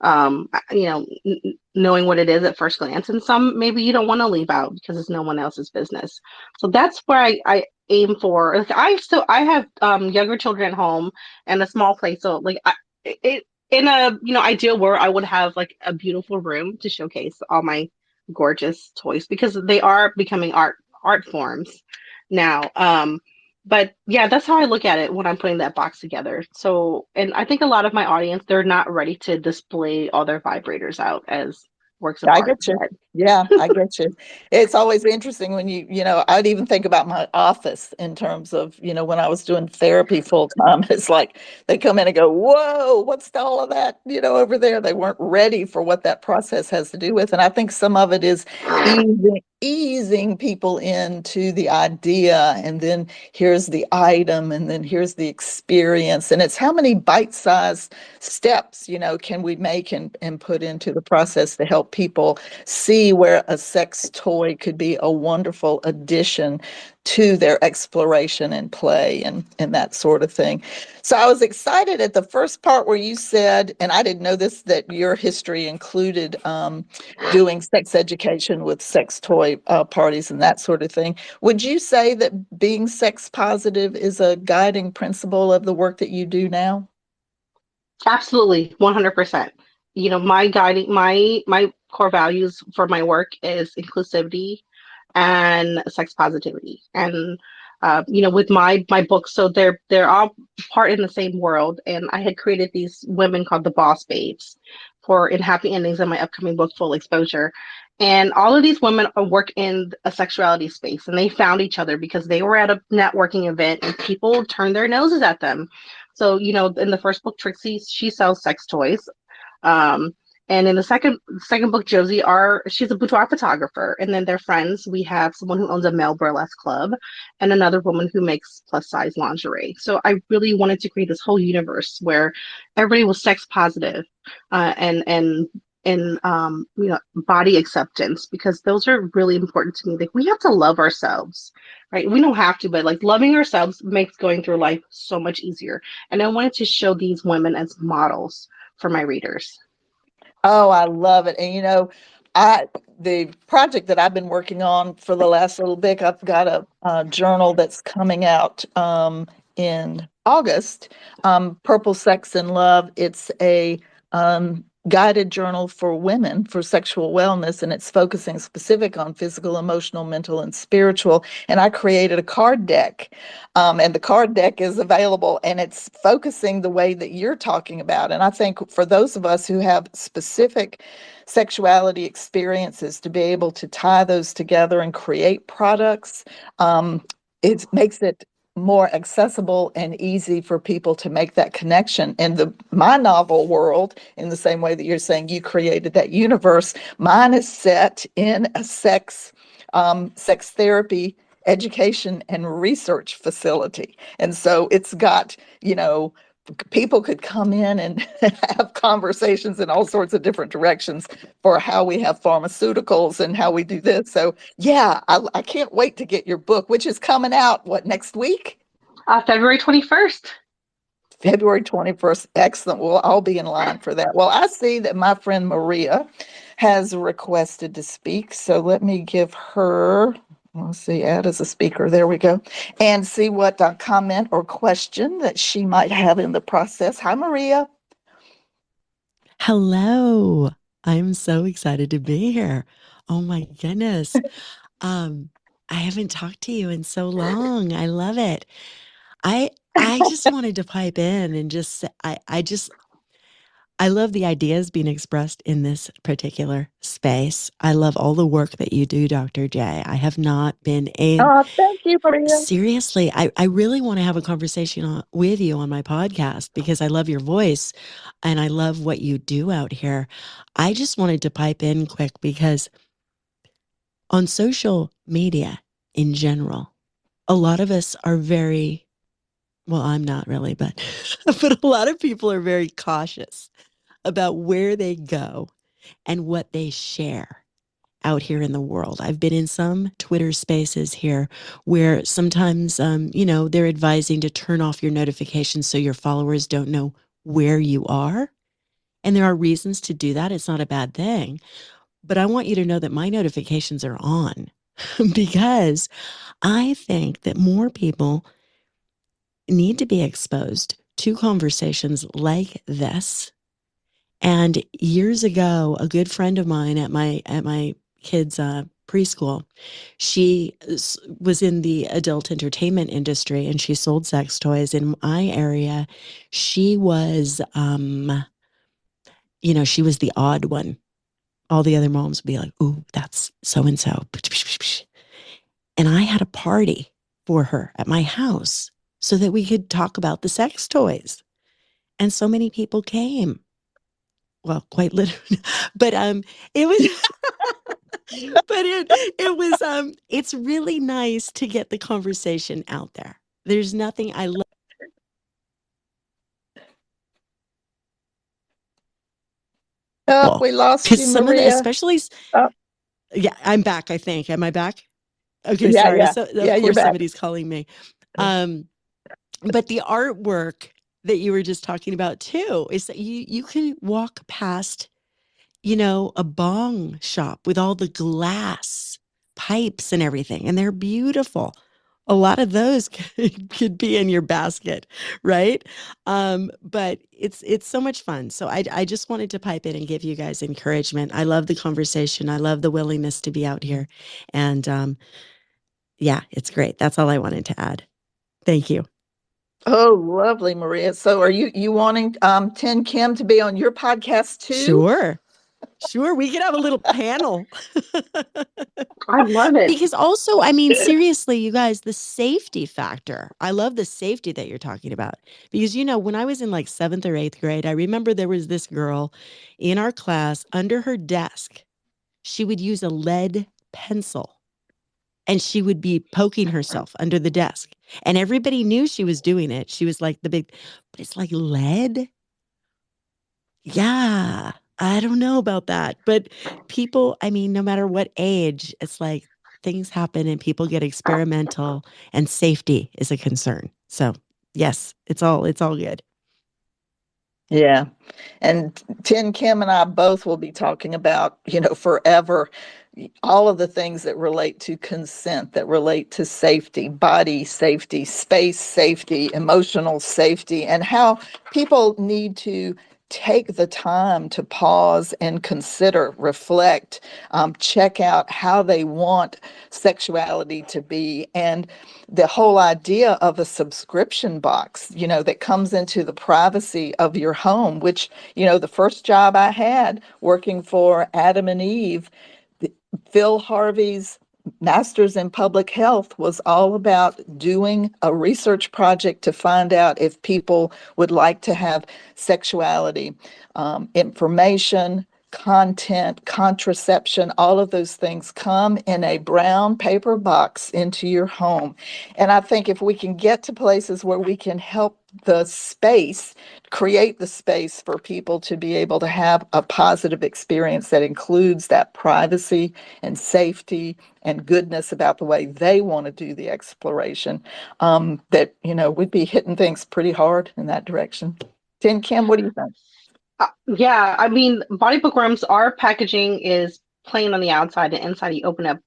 knowing what it is at first glance. And some maybe you don't want to leave out because it's no one else's business. So that's where I aim for. Like I have younger children at home and a small place. So like it in a ideal world, I would have like a beautiful room to showcase all my gorgeous toys because they are becoming art forms now. But yeah, that's how I look at it when I'm putting that box together. So, and I think a lot of my audience, they're not ready to display all their vibrators out as works of I art get you. yet. Yeah, I get you. It's always interesting when I'd even think about my office in terms of, when I was doing therapy full time. It's like they come in and go, whoa, what's all of that, over there? They weren't ready for what that process has to do with. And I think some of it is easing people into the idea. And then here's the item, and then here's the experience. And it's how many bite-sized steps, can we make and put into the process to help people see where a sex toy could be a wonderful addition to their exploration and play and that sort of thing. So I was excited at the first part where you said, and I didn't know this, that your history included doing sex education with sex toy parties and that sort of thing. Would you say that being sex positive is a guiding principle of the work that you do now? Absolutely, 100%. You know, my core values for my work is inclusivity and sex positivity. And you know, with my books, so they're all part in the same world. And I had created these women called the Boss Babes for in Happy Endings in my upcoming book, Full Exposure. And all of these women work in a sexuality space, and they found each other because they were at a networking event and people turned their noses at them. So, you know, in the first book, Trixie, she sells sex toys. Um, and in the second book, Josie, she's a boudoir photographer, and then they're friends. We have someone who owns a male burlesque club, and another woman who makes plus size lingerie. So I really wanted to create this whole universe where everybody was sex positive, and you know, body acceptance, because those are really important to me. Like, we have to love ourselves, right? We don't have to, but like loving ourselves makes going through life so much easier. And I wanted to show these women as models for my readers. Oh, I love it. And I the project that I've been working on for the last little bit, I've got a journal that's coming out in August, Purple Sex and Love. It's a guided journal for women for sexual wellness, and it's focusing specific on physical, emotional, mental, and spiritual. And I created a card deck, and the card deck is available, and it's focusing the way that you're talking about. And I think for those of us who have specific sexuality experiences, to be able to tie those together and create products, it makes it more accessible and easy for people to make that connection. In my novel world, in the same way that you're saying you created that universe, mine is set in a sex therapy education and research facility. And so it's got, people could come in and have conversations in all sorts of different directions for how we have pharmaceuticals and how we do this. So yeah, I can't wait to get your book, which is coming out, what, next week? February 21st. February 21st. Excellent. Well, I'll be in line for that. Well, I see that my friend Maria has requested to speak. So let me give her, let's see, add as a speaker. There we go. And see what comment or question that she might have in the process. Hi, Maria. Hello. I'm so excited to be here. Oh my goodness. I haven't talked to you in so long. I love it. I just wanted to pipe in and just say, I love the ideas being expressed in this particular space. I love all the work that you do, Dr. J. I have not been able, Oh, thank you, Maria. seriously, I really want to have a conversation with you on my podcast because I love your voice and I love what you do out here. I just wanted to pipe in quick because on social media in general, a lot of us are very, well, I'm not really, but but a lot of people are very cautious about where they go and what they share out here in the world. I've been in some Twitter spaces here where sometimes, they're advising to turn off your notifications so your followers don't know where you are. And there are reasons to do that. It's not a bad thing. But I want you to know that my notifications are on because I think that more people need to be exposed to conversations like this. And years ago, a good friend of mine at my kids' preschool, she was in the adult entertainment industry and she sold sex toys in my area. She was, she was the odd one. All the other moms would be like, "Ooh, that's so and so." And I had a party for her at my house so that we could talk about the sex toys. And so many people came. Well, quite literally, but it was but it was it's really nice to get the conversation out there. There's nothing I love. Oh, we lost Because you, some of the, Maria. especially, Oh, yeah, I'm back, I think. Am I back? Okay, Yeah, sorry. yeah, So of yeah, you're course back. somebody's calling me. Um, but the artwork that you were just talking about too is that you can walk past, a bong shop with all the glass pipes and everything, and they're beautiful. A lot of those could be in your basket, right? But it's so much fun. So I just wanted to pipe in and give you guys encouragement. I love the conversation. I love the willingness to be out here, and yeah, it's great. That's all I wanted to add. Thank you. Oh, lovely, Maria. So are you wanting Tin Kim to be on your podcast too? Sure. Sure, we could have a little panel. I love it. Because also, I mean, seriously, you guys, the safety factor. I love the safety that you're talking about. Because, when I was in like seventh or eighth grade, I remember there was this girl in our class under her desk. She would use a lead pencil and she would be poking herself under the desk. And everybody knew she was doing it. She was like but it's like lead. Yeah, I don't know about that. But people, I mean, no matter what age, it's like things happen and people get experimental and safety is a concern. So, yes, it's all good. Yeah. And Tin Kim and I both will be talking about, forever, all of the things that relate to consent, that relate to safety, body safety, space safety, emotional safety, and how people need to take the time to pause and consider, reflect, check out how they want sexuality to be. And the whole idea of a subscription box, that comes into the privacy of your home, which, the first job I had working for Adam and Eve, Phil Harvey's Masters in Public Health was all about doing a research project to find out if people would like to have sexuality, information, content, contraception, all of those things come in a brown paper box into your home. And I think if we can get to places where we can help the space, create the space for people to be able to have a positive experience that includes that privacy and safety and goodness about the way they want to do the exploration, that, we'd be hitting things pretty hard in that direction. Tin Kim, what do you think? Yeah, I mean, body bookworms, our packaging is plain on the outside, and inside you open up.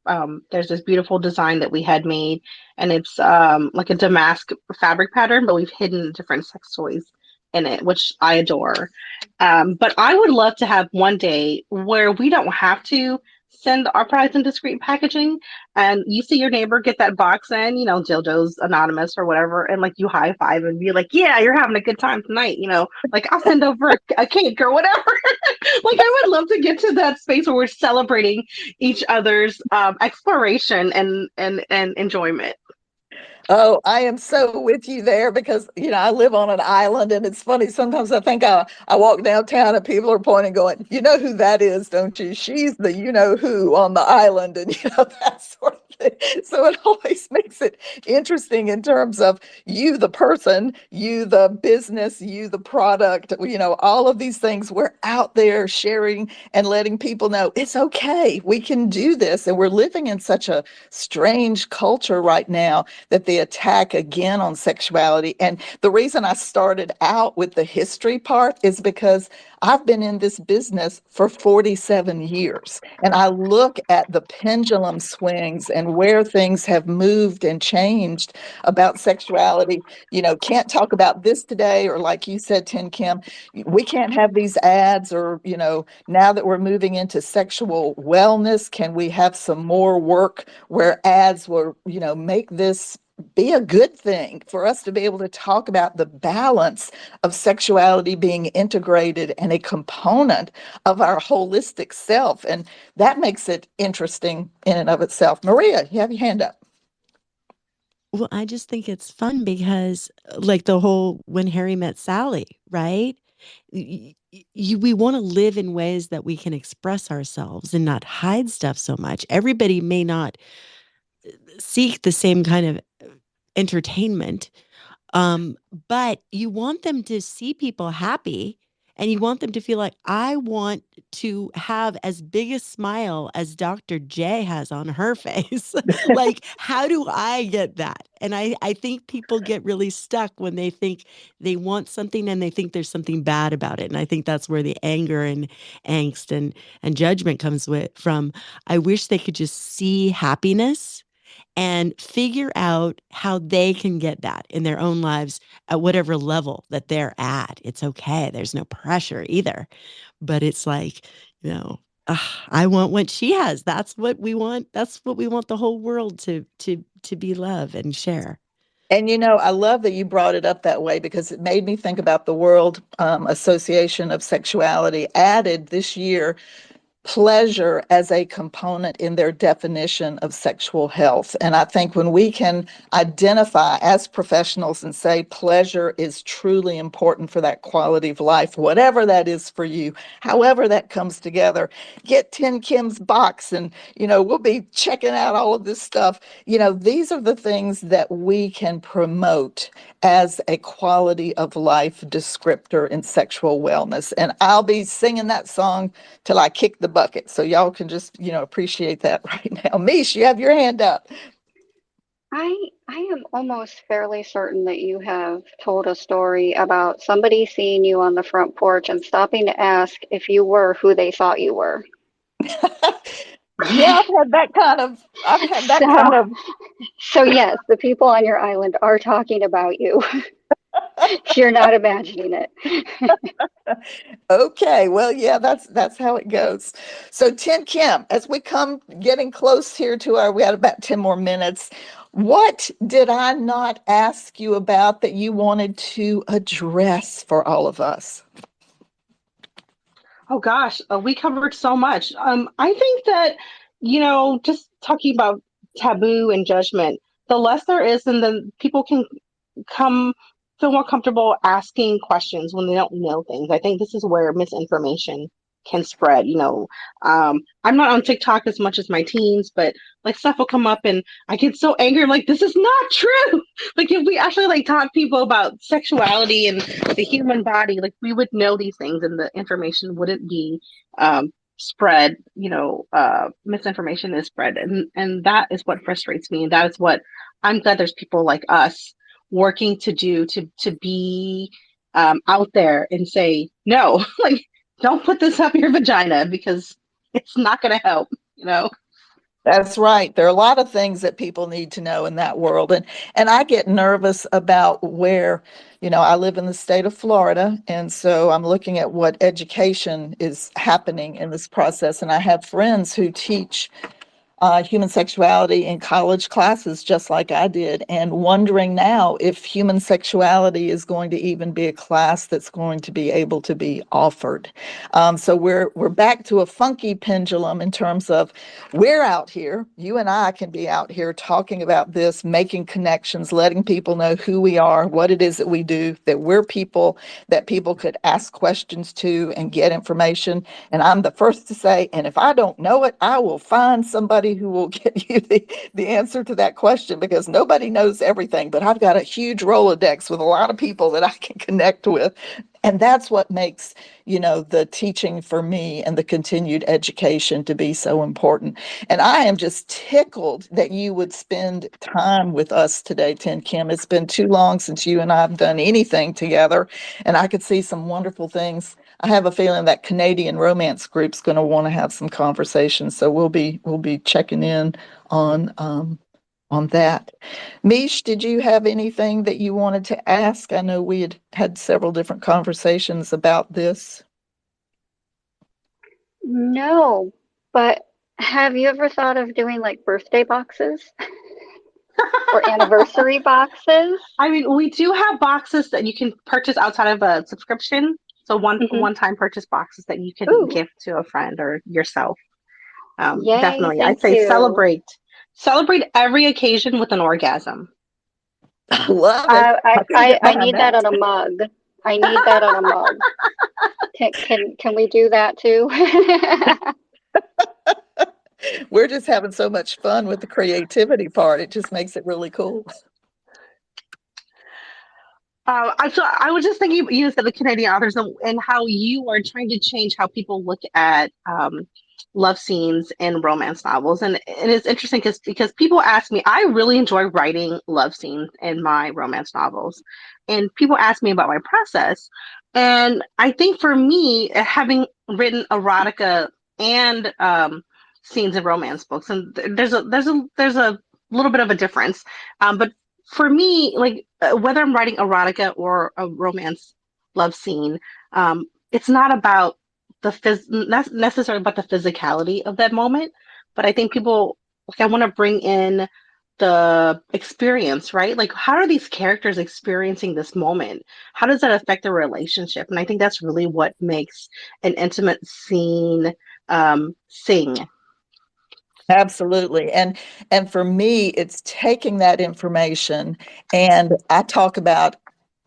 There's this beautiful design that we had made, and it's like a damask fabric pattern, but we've hidden different sex toys in it, which I adore. But I would love to have one day where we don't have to send our prize in discreet packaging, and you see your neighbor get that box in, dildos anonymous or whatever, and like you high five and be like, yeah, you're having a good time tonight, like I'll send over a cake or whatever. Like I would love to get to that space where we're celebrating each other's exploration and enjoyment. Oh, I am so with you there because, I live on an island and it's funny. Sometimes I think I walk downtown and people are pointing, going, you know who that is, don't you? She's the who on the island and, that sort of thing. So it always makes it interesting in terms of you, the person, you, the business, you, the product, all of these things. We're out there sharing and letting people know it's okay. We can do this. And we're living in such a strange culture right now that the attack again on sexuality. And the reason I started out with the history part is because I've been in this business for 47 years. And I look at the pendulum swings and where things have moved and changed about sexuality. Can't talk about this today, or like you said, Tin Kim, we can't have these ads, or, now that we're moving into sexual wellness, can we have some more work where ads will, make this be a good thing for us to be able to talk about the balance of sexuality being integrated and a component of our holistic self. And that makes it interesting in and of itself. Maria, you have your hand up. Well, I just think it's fun because, like the whole When Harry Met Sally, right? We want to live in ways that we can express ourselves and not hide stuff so much. Everybody may not seek the same kind of entertainment, but you want them to see people happy And you want them to feel like, I want to have as big a smile as Dr. J has on her face. Like, how do I get that? And I think people get really stuck when they think they want something and they think there's something bad about it. And I think that's where the anger and angst and judgment comes from. I wish they could just see happiness and figure out how they can get that in their own lives at whatever level that they're at. It's okay. There's no pressure either. But it's like, you know, I want what she has. That's what we want. That's what we want the whole world to be love and share. And I love that you brought it up that way because it made me think about the World Association of Sexuality added this year pleasure as a component in their definition of sexual health. And I think when we can identify as professionals and say pleasure is truly important for that quality of life, whatever that is for you, however that comes together, get Tin Kim's box and, we'll be checking out all of this stuff. These are the things that we can promote as a quality of life descriptor in sexual wellness. And I'll be singing that song till I kick the bucket. So y'all can just, appreciate that right now. Mish, you have your hand up. I am almost fairly certain that you have told a story about somebody seeing you on the front porch and stopping to ask if you were who they thought you were. Yeah, I've had that kind of. So yes, the people on your island are talking about you. You're not imagining it. Okay, well, yeah, that's how it goes. So, Tin Kim, as we come getting close here to we had about 10 more minutes. What did I not ask you about that you wanted to address for all of us? Oh gosh, we covered so much. I think that, just talking about taboo and judgment, the less there is, and then people can come feel more comfortable asking questions when they don't know things. I think this is where misinformation can spread. I'm not on TikTok as much as my teens, but like stuff will come up and I get so angry. I'm like, this is not true. Like if we actually like taught people about sexuality and the human body, like we would know these things and the information wouldn't be spread. Misinformation is spread, and that is what frustrates me. And that is what I'm glad there's people like us working to do to be out there and say no, like don't put this up your vagina because it's not going to help. That's right. There are a lot of things that people need to know in that world. And I get nervous about where, I live in the state of Florida. And so I'm looking at what education is happening in this process. And I have friends who teach human sexuality in college classes, just like I did, and wondering now if human sexuality is going to even be a class that's going to be able to be offered. So we're back to a funky pendulum in terms of we're out here, you and I can be out here talking about this, making connections, letting people know who we are, what it is that we do, that we're people that people could ask questions to and get information. And I'm the first to say, and if I don't know it, I will find somebody who will get you the answer to that question, because nobody knows everything, but I've got a huge Rolodex with a lot of people that I can connect with. And that's what makes, the teaching for me and the continued education to be so important. And I am just tickled that you would spend time with us today, Tin Kim. It's been too long since you and I have done anything together, and I could see some wonderful things. I have a feeling that Canadian romance group's going to want to have some conversations, so we'll be checking in on that. Mish, did you have anything that you wanted to ask? I know we had several different conversations about this. No, but have you ever thought of doing like birthday boxes or anniversary boxes? I mean, we do have boxes that you can purchase outside of a subscription. So one-time purchase boxes that you can give to a friend or yourself. Yay, Definitely, I'd thank say you. celebrate every occasion with an orgasm. I love it. I need that on a mug. I need that on a mug. Can we do that too? We're just having so much fun with the creativity part. It just makes it really cool. I was just thinking, you said the Canadian authors and how you are trying to change how people look at love scenes in romance novels, and it's interesting because people ask me, I really enjoy writing love scenes in my romance novels, and people ask me about my process, and I think for me, having written erotica and scenes in romance books, and there's a little bit of a difference, but for me, like whether I'm writing erotica or a romance love scene, it's not about not necessarily about the physicality of that moment, but I think people like I want to bring in the experience, right? Like, how are these characters experiencing this moment? How does that affect their relationship? And I think that's really what makes an intimate scene sing. Absolutely. And for me, it's taking that information, and I talk about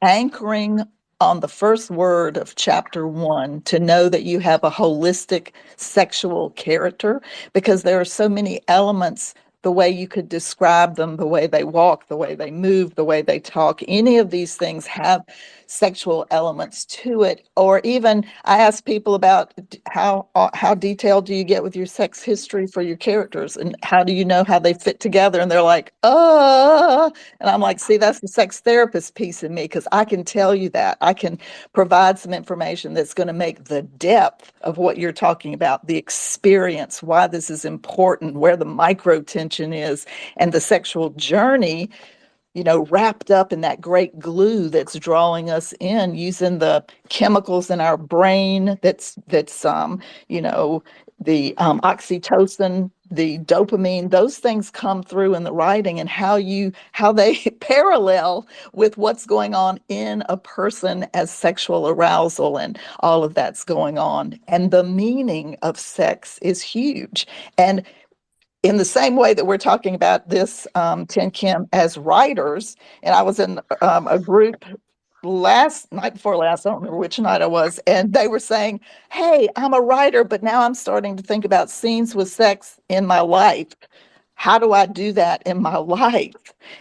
anchoring on the first word of chapter 1 to know that you have a holistic sexual character, because there are so many elements, the way you could describe them, the way they walk, the way they move, the way they talk. Any of these things have sexual elements to it. Or even I ask people about how detailed do you get with your sex history for your characters, and how do you know how they fit together? And they're like, and I'm like, see, that's the sex therapist piece in me, because I can tell you that. I can provide some information that's going to make the depth of what you're talking about, the experience, why this is important, where the micro tension is, and the sexual journey, wrapped up in that great glue that's drawing us in, using the chemicals in our brain that's the oxytocin, the dopamine. Those things come through in the writing, and how they parallel with what's going on in a person as sexual arousal, and all of that's going on. And the meaning of sex is huge. And in the same way that we're talking about this, Tin Kim, as writers, and I was in a group night before last, I don't remember which night I was, and they were saying, hey, I'm a writer, but now I'm starting to think about scenes with sex in my life. How do I do that in my life?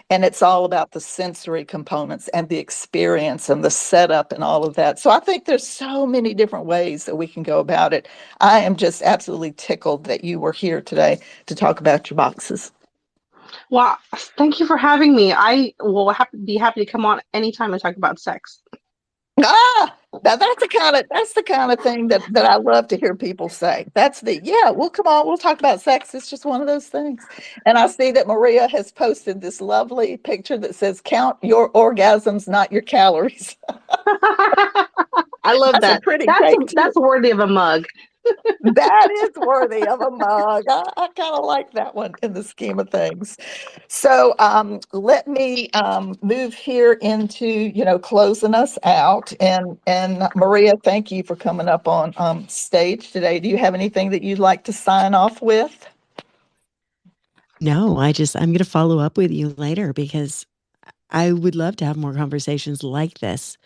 And it's all about the sensory components and the experience and the setup and all of that. So I think there's so many different ways that we can go about it. I am just absolutely tickled that you were here today to talk about your boxes. Well, thank you for having me. I will be happy to come on anytime and talk about sex. Now that's the kind of thing that I love to hear people say. Well, come on, we'll talk about sex. It's just one of those things. And I see that Maria has posted this lovely picture that says, count your orgasms, not your calories. I love That's a that. pretty take. That's worthy of a mug. That is worthy of a mug. I kind of like that one in the scheme of things. So let me move here into, closing us out. And Maria, thank you for coming up on stage today. Do you have anything that you'd like to sign off with? No, I'm going to follow up with you later, because I would love to have more conversations like this.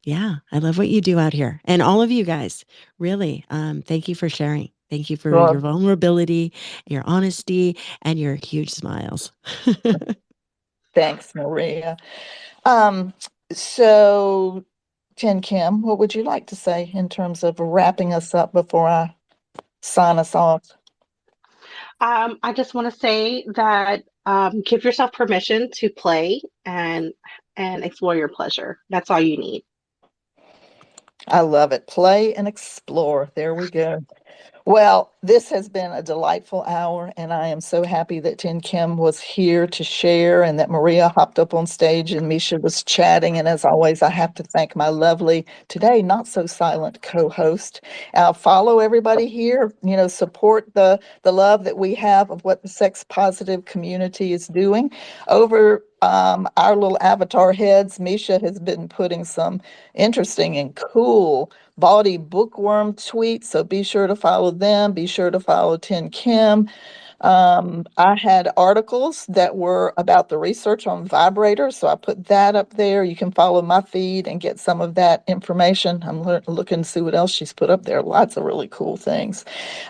Yeah, I love what you do out here. And all of you guys, really, thank you for sharing. Thank you for your vulnerability, your honesty, and your huge smiles. Thanks, Maria. So, Tin Kim, what would you like to say in terms of wrapping us up before I sign us off? I just want to say that give yourself permission to play and explore your pleasure. That's all you need. I love it. Play and explore. There we go. Well, this has been a delightful hour, and I am so happy that Tin Kim was here to share, and that Maria hopped up on stage and Misha was chatting. And as always, I have to thank my lovely, today not so silent co-host. Follow everybody here, support the love that we have of what the sex positive community is doing. Over our little avatar heads, Misha has been putting some interesting and cool Bawdy Bookworm tweets, so be sure to follow them. Be sure to follow Tin Kim. I had articles that were about the research on vibrators, so I put that up there. You can follow my feed and get some of that information. I'm looking to see what else she's put up there. Lots of really cool things.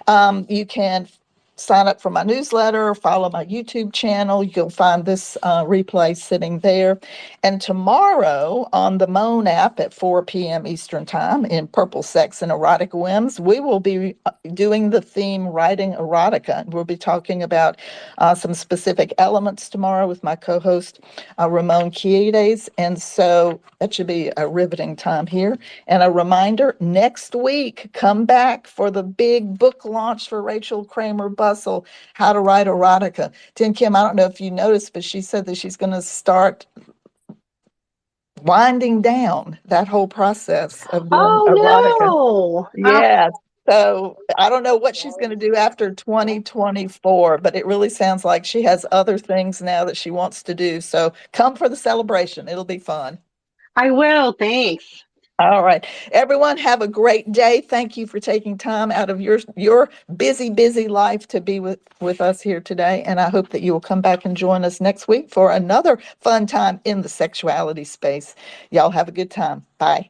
You can sign up for my newsletter, follow my YouTube channel, you'll find this replay sitting there. And tomorrow on the Moan app at 4 p.m. Eastern Time in Purple Sex and Erotic Whims, we will be doing the theme Writing Erotica. We'll be talking about some specific elements tomorrow with my co-host, Ramon Quiades. And so that should be a riveting time here. And a reminder, next week, come back for the big book launch for Rachel Kramer Bussell, How to Write Erotica. Tin Kim, I don't know if you noticed, but she said that she's going to start winding down that whole process of doing erotica. Oh no! Yeah. So I don't know what she's going to do after 2024, but it really sounds like she has other things now that she wants to do. So come for the celebration. It'll be fun. I will. Thanks. All right. Everyone have a great day. Thank you for taking time out of your busy life to be with us here today. And I hope that you will come back and join us next week for another fun time in the sexuality space. Y'all have a good time. Bye.